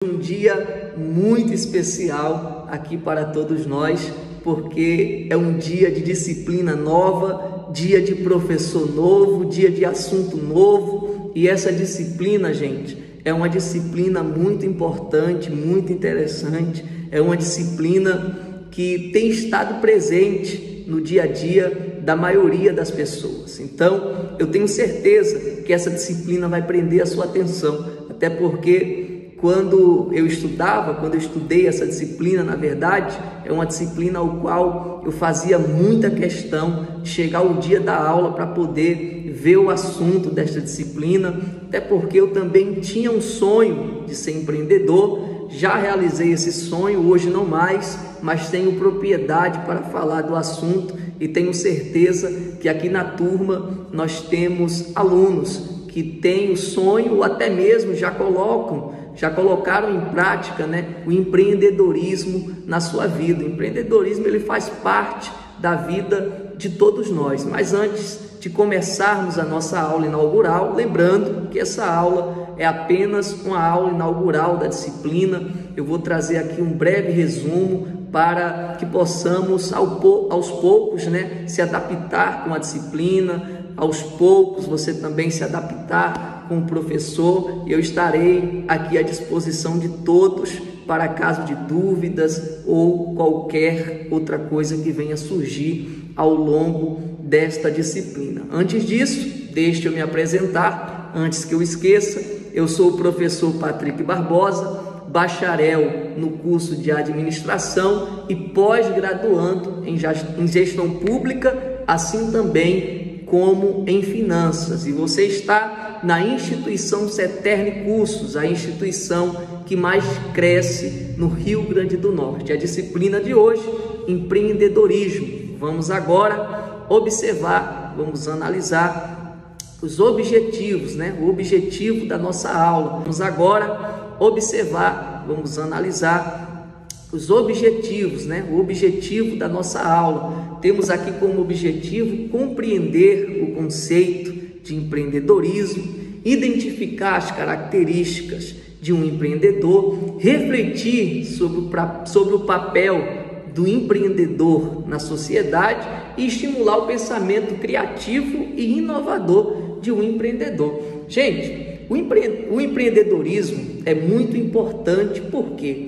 Um dia muito especial aqui para todos nós, porque é um dia de disciplina nova, dia de professor novo, dia de assunto novo. E essa disciplina, gente, é uma disciplina muito importante, muito interessante. É uma disciplina que tem estado presente no dia a dia da maioria das pessoas. Então, eu tenho certeza que essa disciplina vai prender a sua atenção, até porque quando eu estudei essa disciplina, na verdade, é uma disciplina ao qual eu fazia muita questão de chegar o dia da aula para poder ver o assunto desta disciplina, até porque eu também tinha um sonho de ser empreendedor. Já realizei esse sonho, hoje não mais, mas tenho propriedade para falar do assunto e tenho certeza que aqui na turma nós temos alunos que têm o sonho ou até mesmo já colocaram em prática, o empreendedorismo na sua vida. O empreendedorismo ele faz parte da vida de todos nós. Mas antes de começarmos a nossa aula inaugural, lembrando que essa aula é apenas uma aula inaugural da disciplina, eu vou trazer aqui um breve resumo para que possamos aos poucos, se adaptar com a disciplina, aos poucos você também se adaptar com o professor. Eu estarei aqui à disposição de todos para caso de dúvidas ou qualquer outra coisa que venha surgir ao longo desta disciplina. Antes disso, deixe eu me apresentar, antes que eu esqueça. Eu sou o professor Patrick Barbosa, bacharel no curso de administração e pós-graduando em gestão pública, assim também como em finanças. E você está na instituição Ceterne Cursos, a instituição que mais cresce no Rio Grande do Norte. A disciplina de hoje, empreendedorismo. Vamos agora observar, vamos analisar os objetivos, o objetivo da nossa aula. Vamos agora observar, vamos analisar os objetivos, o objetivo da nossa aula. Temos aqui como objetivo compreender o conceito de empreendedorismo, identificar as características de um empreendedor, refletir sobre o papel do empreendedor na sociedade e estimular o pensamento criativo e inovador de um empreendedor. Gente, o empreendedorismo é muito importante, por quê?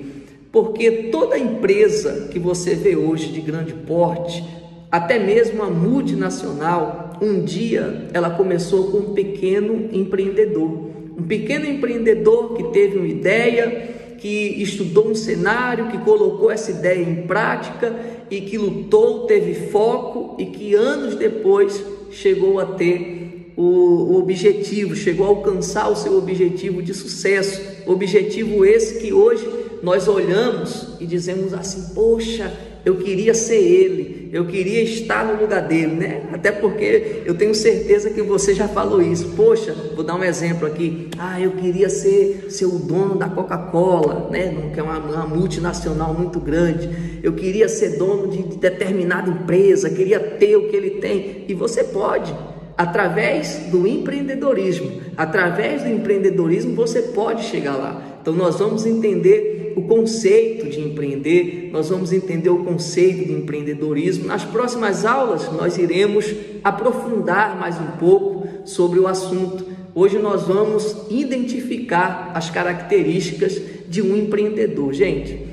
Porque toda empresa que você vê hoje de grande porte, até mesmo a multinacional, um dia ela começou com um pequeno empreendedor. Um pequeno empreendedor que teve uma ideia, que estudou um cenário, que colocou essa ideia em prática e que lutou, teve foco e que anos depois chegou a ter o objetivo, chegou a alcançar o seu objetivo de sucesso. Objetivo esse que hoje nós olhamos e dizemos assim: poxa, eu queria ser ele, eu queria estar no lugar dele, Até porque eu tenho certeza que você já falou isso. Poxa, vou dar um exemplo aqui. Eu queria ser o dono da Coca-Cola, que é uma multinacional muito grande. Eu queria ser dono de determinada empresa, queria ter o que ele tem. E você pode, através do empreendedorismo. Através do empreendedorismo você pode chegar lá. Então nós vamos entender o conceito de empreender, nós vamos entender o conceito de empreendedorismo. Nas próximas aulas nós iremos aprofundar mais um pouco sobre o assunto. Hoje nós vamos identificar as características de um empreendedor. Gente,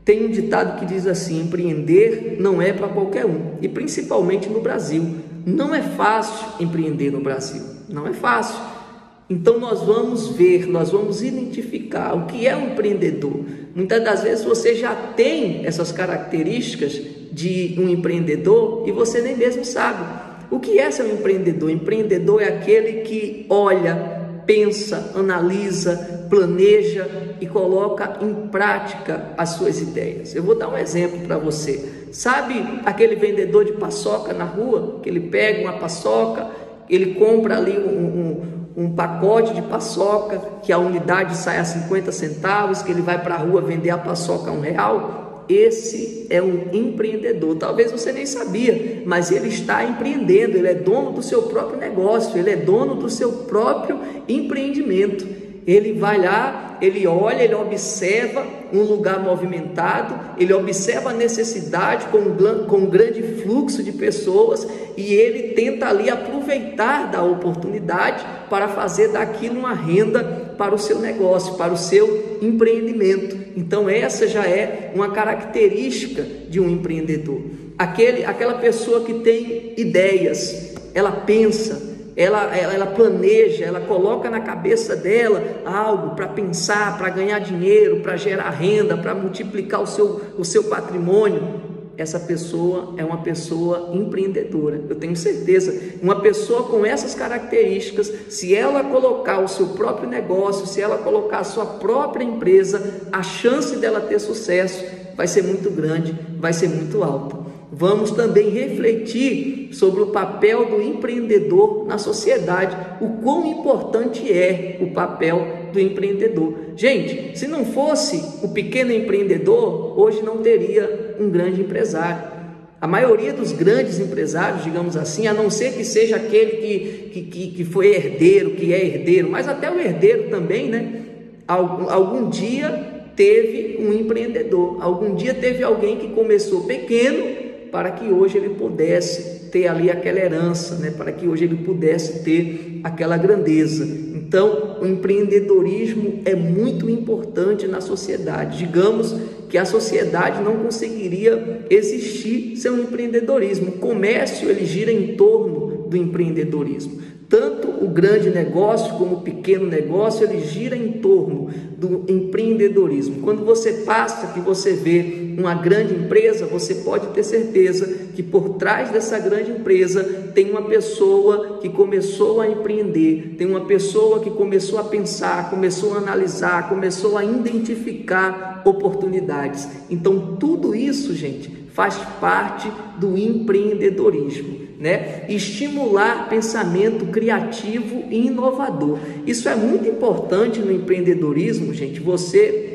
tem um ditado que diz assim: empreender não é para qualquer um, e principalmente no Brasil. Não é fácil empreender no Brasil, não é fácil. Então nós vamos ver, nós vamos identificar o que é um empreendedor. Muitas das vezes você já tem essas características de um empreendedor e você nem mesmo sabe. O que é ser um empreendedor? Empreendedor é aquele que olha, pensa, analisa, planeja e coloca em prática as suas ideias. Eu vou dar um exemplo para você. Sabe aquele vendedor de paçoca na rua? Que ele pega uma paçoca, ele compra ali um pacote de paçoca, que a unidade sai a 50 centavos, que ele vai para a rua vender a paçoca a R$1. Esse é um empreendedor. Talvez você nem sabia, mas ele está empreendendo, ele é dono do seu próprio negócio, ele é dono do seu próprio empreendimento. Ele vai lá, ele olha, ele observa um lugar movimentado, ele observa a necessidade com um grande fluxo de pessoas e ele tenta ali aproveitar da oportunidade para fazer daquilo uma renda para o seu negócio, para o seu empreendimento. Então essa já é uma característica de um empreendedor. Aquela pessoa que tem ideias, ela pensa, ela planeja, ela coloca na cabeça dela algo para pensar, para ganhar dinheiro, para gerar renda, para multiplicar o seu patrimônio. Essa pessoa é uma pessoa empreendedora. Eu tenho certeza, uma pessoa com essas características, se ela colocar o seu próprio negócio, se ela colocar a sua própria empresa, a chance dela ter sucesso vai ser muito grande, vai ser muito alta. Vamos também refletir sobre o papel do empreendedor na sociedade, o quão importante é o papel do empreendedor. Gente, se não fosse o pequeno empreendedor, hoje não teria um grande empresário. A maioria dos grandes empresários, digamos assim, a não ser que seja aquele que foi herdeiro, que é herdeiro, mas até o herdeiro também, né? Algum dia teve um empreendedor, algum dia teve alguém que começou pequeno, para que hoje ele pudesse ter ali aquela herança, né? Para que hoje ele pudesse ter aquela grandeza. Então, o empreendedorismo é muito importante na sociedade. Digamos que a sociedade não conseguiria existir sem o empreendedorismo. O comércio, ele gira em torno do empreendedorismo. Tanto o grande negócio como o pequeno negócio, ele gira em torno do empreendedorismo. Quando você passa, que você vê uma grande empresa, você pode ter certeza que por trás dessa grande empresa tem uma pessoa que começou a empreender, tem uma pessoa que começou a pensar, começou a analisar, começou a identificar oportunidades. Então tudo isso, gente, faz parte do empreendedorismo, né? Estimular pensamento criativo e inovador. Isso é muito importante no empreendedorismo, gente, você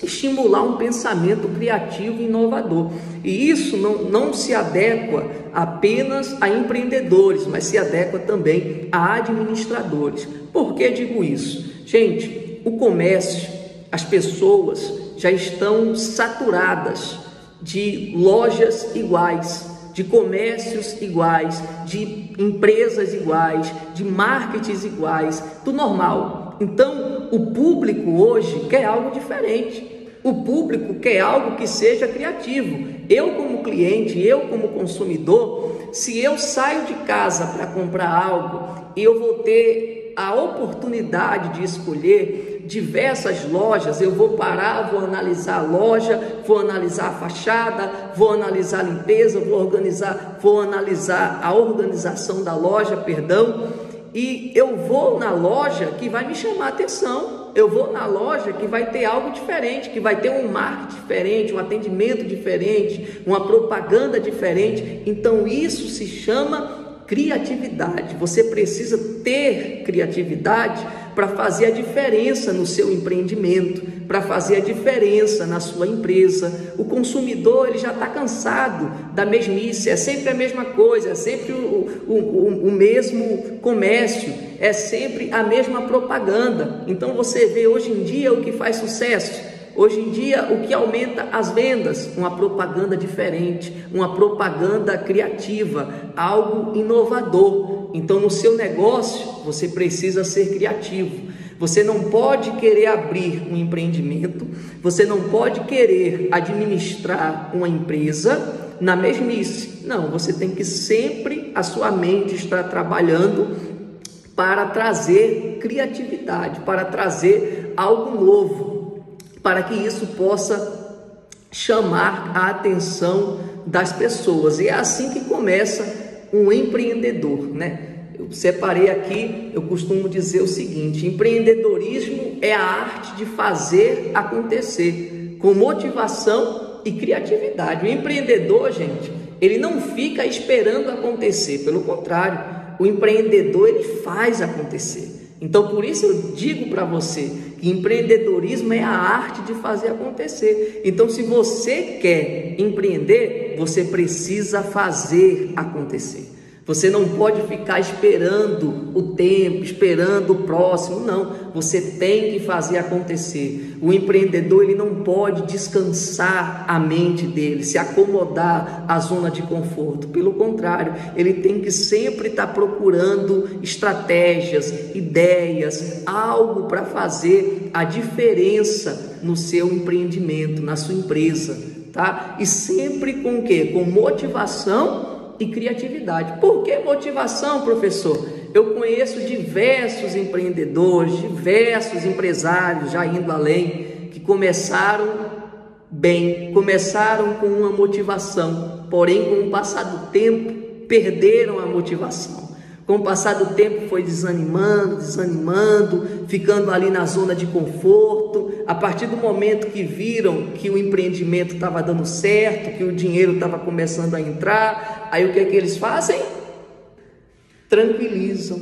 estimular um pensamento criativo e inovador. E isso não se adequa apenas a empreendedores, mas se adequa também a administradores. Por que digo isso? Gente, o comércio, as pessoas já estão saturadas de lojas iguais, de comércios iguais, de empresas iguais, de marketings iguais, do normal. Então, o público hoje quer algo diferente. O público quer algo que seja criativo. Eu como cliente, eu como consumidor, se eu saio de casa para comprar algo, eu vou ter a oportunidade de escolher diversas lojas. Eu vou parar, vou analisar a loja, vou analisar a fachada, vou analisar a limpeza, vou analisar a organização da loja, e eu vou na loja que vai me chamar a atenção. Eu vou na loja que vai ter algo diferente, que vai ter um marketing diferente, um atendimento diferente, uma propaganda diferente. Então isso se chama criatividade. Você precisa ter criatividade para fazer a diferença no seu empreendimento, para fazer a diferença na sua empresa. O consumidor, ele já está cansado da mesmice, é sempre a mesma coisa, é sempre o mesmo comércio, é sempre a mesma propaganda. Então você vê hoje em dia o que faz sucesso. Hoje em dia, o que aumenta as vendas? Uma propaganda diferente, uma propaganda criativa, algo inovador. Então, no seu negócio, você precisa ser criativo. Você não pode querer abrir um empreendimento, você não pode querer administrar uma empresa na mesmice. Não, você tem que sempre, a sua mente estar trabalhando para trazer criatividade, para trazer algo novo, para que isso possa chamar a atenção das pessoas. E é assim que começa um empreendedor, né? Eu separei aqui, eu costumo dizer o seguinte: empreendedorismo é a arte de fazer acontecer, com motivação e criatividade. O empreendedor, gente, ele não fica esperando acontecer, pelo contrário, o empreendedor, ele faz acontecer. Então, por isso eu digo para você que empreendedorismo é a arte de fazer acontecer. Então, se você quer empreender, você precisa fazer acontecer. Você não pode ficar esperando o tempo, esperando o próximo, não. Você tem que fazer acontecer. O empreendedor, ele não pode descansar a mente dele, se acomodar à zona de conforto. Pelo contrário, ele tem que sempre estar procurando estratégias, ideias, algo para fazer a diferença no seu empreendimento, na sua empresa, tá? E sempre com o quê? Com motivação e criatividade. Por que motivação, professor? Eu conheço diversos empreendedores, diversos empresários, já indo além, que começaram bem, começaram com uma motivação, porém com o passar do tempo perderam a motivação. Com o passar do tempo foi desanimando, ficando ali na zona de conforto. A partir do momento que viram que o empreendimento estava dando certo, que o dinheiro estava começando a entrar, aí o que é que eles fazem? Tranquilizam,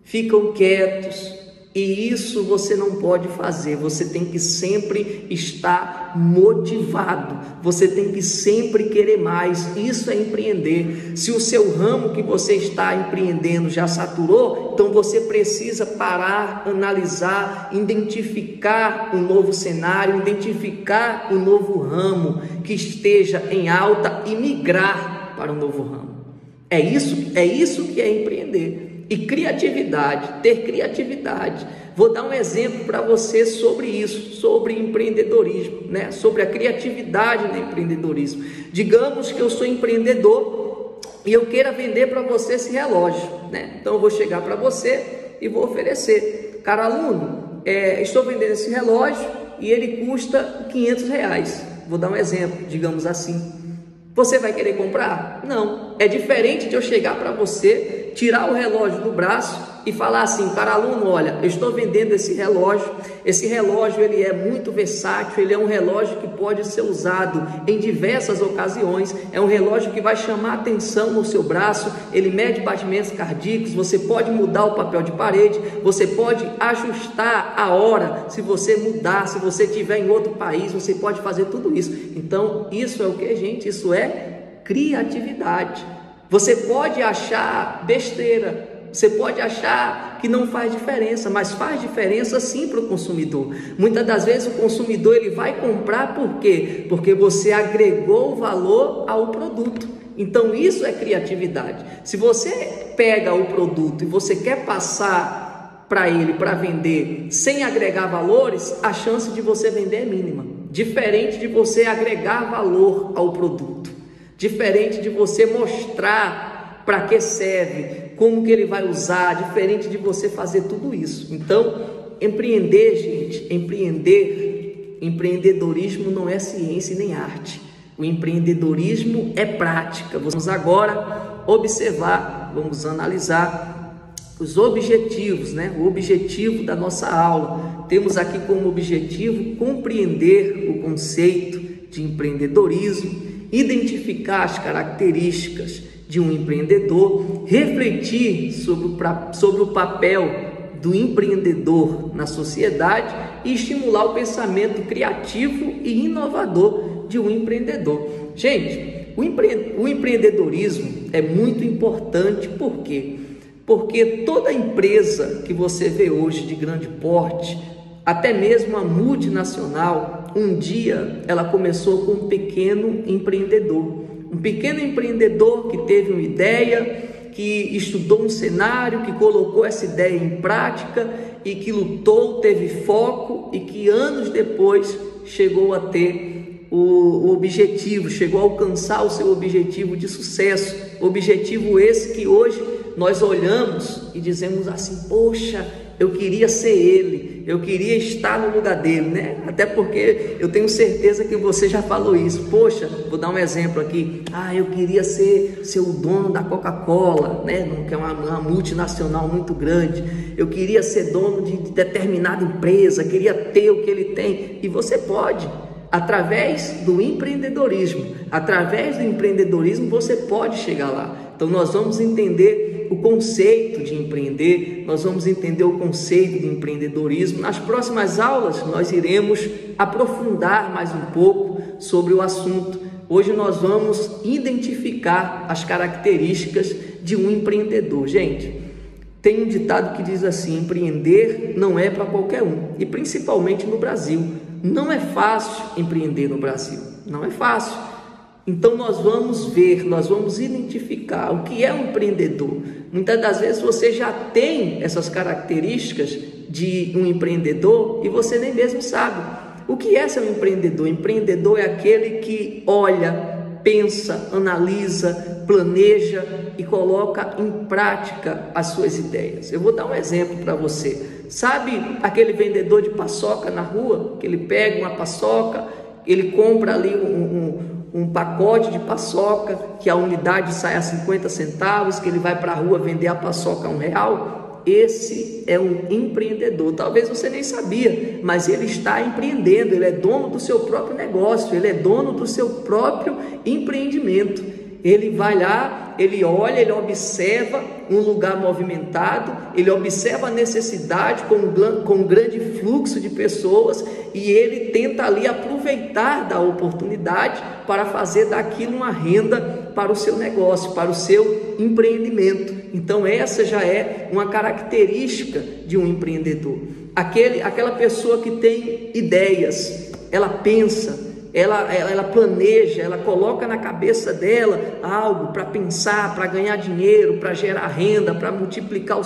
ficam quietos. E isso você não pode fazer, você tem que sempre estar motivado, você tem que sempre querer mais, isso é empreender. Se o seu ramo que você está empreendendo já saturou, então você precisa parar, analisar, identificar um novo cenário, identificar um novo ramo que esteja em alta e migrar para um novo ramo. É isso que é empreender. E criatividade, ter criatividade. Vou dar um exemplo para você sobre isso, sobre empreendedorismo, né? Sobre a criatividade no empreendedorismo. Digamos que eu sou empreendedor e eu queira vender para você esse relógio, né? Então eu vou chegar para você e vou oferecer. Cara aluno, estou vendendo esse relógio e ele custa R$500. Vou dar um exemplo, digamos assim. Você vai querer comprar? Não. É diferente de eu chegar para você, tirar o relógio do braço e falar assim: cara aluno, olha, eu estou vendendo esse relógio ele é muito versátil, ele é um relógio que pode ser usado em diversas ocasiões, é um relógio que vai chamar atenção no seu braço, ele mede batimentos cardíacos, você pode mudar o papel de parede, você pode ajustar a hora, se você mudar, se você estiver em outro país, você pode fazer tudo isso. Então isso é o que, gente? Isso é criatividade. Você pode achar besteira, você pode achar que não faz diferença, mas faz diferença sim para o consumidor. Muitas das vezes o consumidor ele vai comprar por quê? Porque você agregou valor ao produto. Então isso é criatividade. Se você pega o produto e você quer passar para ele para vender sem agregar valores, a chance de você vender é mínima. Diferente de você agregar valor ao produto. Diferente de você mostrar para que serve, como que ele vai usar, diferente de você fazer tudo isso. Então, empreender, gente, empreendedorismo não é ciência nem arte. O empreendedorismo é prática. Vamos agora observar, vamos analisar os objetivos, né? O objetivo da nossa aula. Temos aqui como objetivo compreender o conceito de empreendedorismo, identificar as características de um empreendedor, refletir sobre o papel do empreendedor na sociedade e estimular o pensamento criativo e inovador de um empreendedor. Gente, o empreendedorismo é muito importante, por quê? Porque toda empresa que você vê hoje de grande porte, até mesmo a multinacional, um dia ela começou com um pequeno empreendedor que teve uma ideia, que estudou um cenário, que colocou essa ideia em prática e que lutou, teve foco e que anos depois chegou a ter o objetivo, chegou a alcançar o seu objetivo de sucesso, objetivo esse que hoje nós olhamos e dizemos assim: poxa, eu queria ser ele, eu queria estar no lugar dele, né? Até porque eu tenho certeza que você já falou isso. Poxa, vou dar um exemplo aqui. Eu queria ser o dono da Coca-Cola, né? Que é uma multinacional muito grande. Eu queria ser dono de determinada empresa, queria ter o que ele tem. E você pode, através do empreendedorismo. Através do empreendedorismo você pode chegar lá. Então nós vamos entender o conceito de empreender, nós vamos entender o conceito de empreendedorismo. Nas próximas aulas nós iremos aprofundar mais um pouco sobre o assunto. Hoje nós vamos identificar as características de um empreendedor. Gente, tem um ditado que diz assim: empreender não é para qualquer um, e principalmente no Brasil. Não é fácil empreender no Brasil, não é fácil. Então nós vamos ver, nós vamos identificar o que é um empreendedor. Muitas das vezes você já tem essas características de um empreendedor e você nem mesmo sabe. O que é ser um empreendedor? Empreendedor é aquele que olha, pensa, analisa, planeja e coloca em prática as suas ideias. Eu vou dar um exemplo para você. Sabe aquele vendedor de paçoca na rua, que ele pega uma paçoca, ele compra ali um pacote de paçoca, que a unidade sai a 50 centavos, que ele vai para a rua vender a paçoca a R$1? Esse é um empreendedor. Talvez você nem sabia, mas ele está empreendendo, ele é dono do seu próprio negócio, ele é dono do seu próprio empreendimento. Ele vai lá, ele olha, ele observa um lugar movimentado, ele observa a necessidade com um grande fluxo de pessoas e ele tenta ali aproveitar da oportunidade para fazer daquilo uma renda para o seu negócio, para o seu empreendimento. Então essa já é uma característica de um empreendedor. Aquela pessoa que tem ideias, ela pensa, ela planeja, ela coloca na cabeça dela algo para pensar, para ganhar dinheiro, para gerar renda, para multiplicar o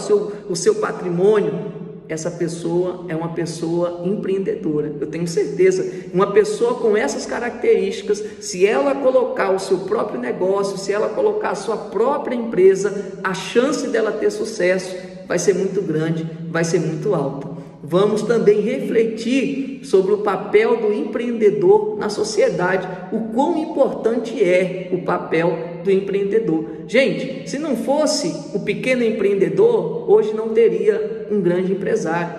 seu patrimônio. Essa pessoa é uma pessoa empreendedora. Eu tenho certeza, uma pessoa com essas características, se ela colocar o seu próprio negócio, se ela colocar a sua própria empresa, a chance dela ter sucesso vai ser muito grande, vai ser muito alta. Vamos também refletir sobre o papel do empreendedor na sociedade, o quão importante é o papel do empreendedor. Gente, se não fosse o pequeno empreendedor, hoje não teria um grande empresário.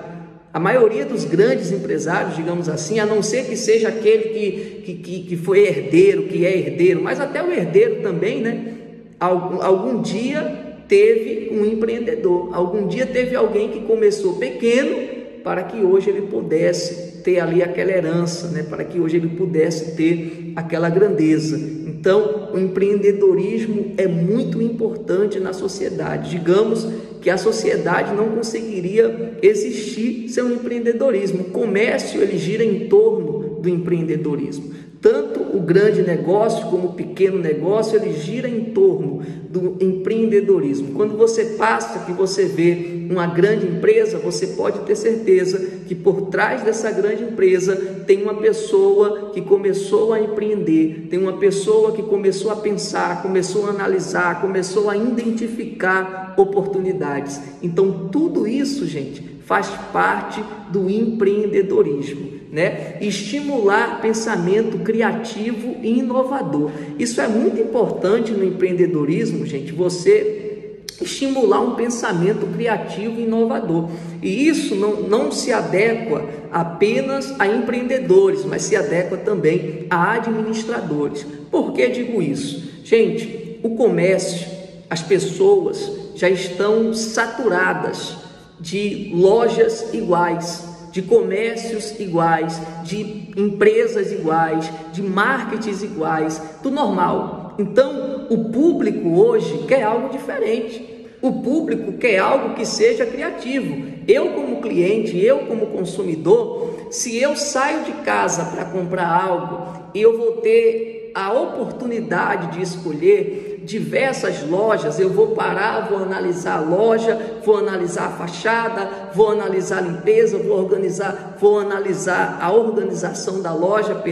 A maioria dos grandes empresários, digamos assim, a não ser que seja aquele que foi herdeiro, que é herdeiro, mas até o herdeiro também, né? Algum dia teve um empreendedor, algum dia teve alguém que começou pequeno para que hoje ele pudesse ter ali aquela herança, né? Para que hoje ele pudesse ter aquela grandeza. Então, o empreendedorismo é muito importante na sociedade. Digamos que a sociedade não conseguiria existir sem o empreendedorismo. O comércio, ele gira em torno do empreendedorismo. Tanto o grande negócio como o pequeno negócio, ele gira em torno do empreendedorismo. Quando você passa, que você vê uma grande empresa, você pode ter certeza que por trás dessa grande empresa tem uma pessoa que começou a empreender, tem uma pessoa que começou a pensar, começou a analisar, começou a identificar oportunidades. Então tudo isso, gente, faz parte do empreendedorismo, né? Estimular pensamento criativo e inovador. Isso é muito importante no empreendedorismo, gente, você estimular um pensamento criativo e inovador. E isso não se adequa apenas a empreendedores, mas se adequa também a administradores. Por que digo isso? Gente, o comércio, as pessoas já estão saturadas de lojas iguais, de comércios iguais, de empresas iguais, de marketings iguais, tudo normal. Então, o público hoje quer algo diferente. O público quer algo que seja criativo. Eu como cliente, eu como consumidor, se eu saio de casa para comprar algo, eu vou ter a oportunidade de escolher diversas lojas. Eu vou parar, vou analisar a loja, vou analisar a fachada, vou analisar a limpeza, vou analisar a organização da loja,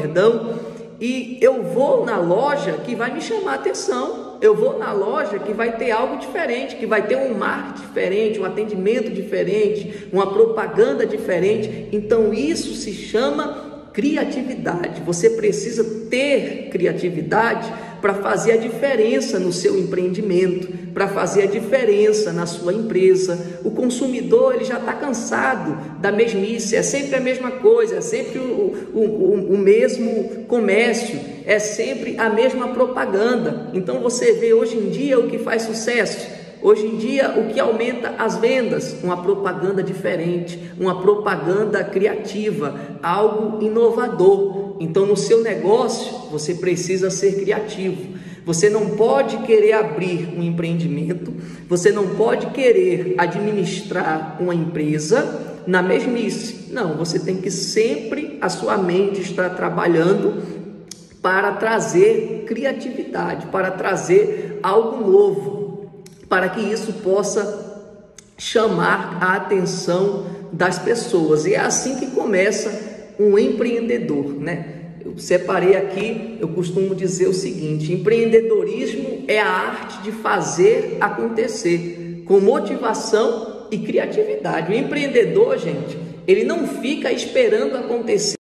e eu vou na loja que vai me chamar a atenção. Eu vou na loja que vai ter algo diferente, que vai ter um marketing diferente, um atendimento diferente, uma propaganda diferente. Então isso se chama criatividade. Você precisa ter criatividade para fazer a diferença no seu empreendimento, para fazer a diferença na sua empresa. O consumidor, ele já está cansado da mesmice, é sempre a mesma coisa, é sempre o mesmo comércio, é sempre a mesma propaganda. Então você vê hoje em dia o que faz sucesso. Hoje em dia, o que aumenta as vendas? Uma propaganda diferente, uma propaganda criativa, algo inovador. Então, no seu negócio, você precisa ser criativo. Você não pode querer abrir um empreendimento, você não pode querer administrar uma empresa na mesmice. Não, você tem que sempre, a sua mente estar trabalhando para trazer criatividade, para trazer algo novo, para que isso possa chamar a atenção das pessoas. E é assim que começa um empreendedor, né? Eu separei aqui, eu costumo dizer o seguinte: empreendedorismo é a arte de fazer acontecer, com motivação e criatividade. O empreendedor, gente, ele não fica esperando acontecer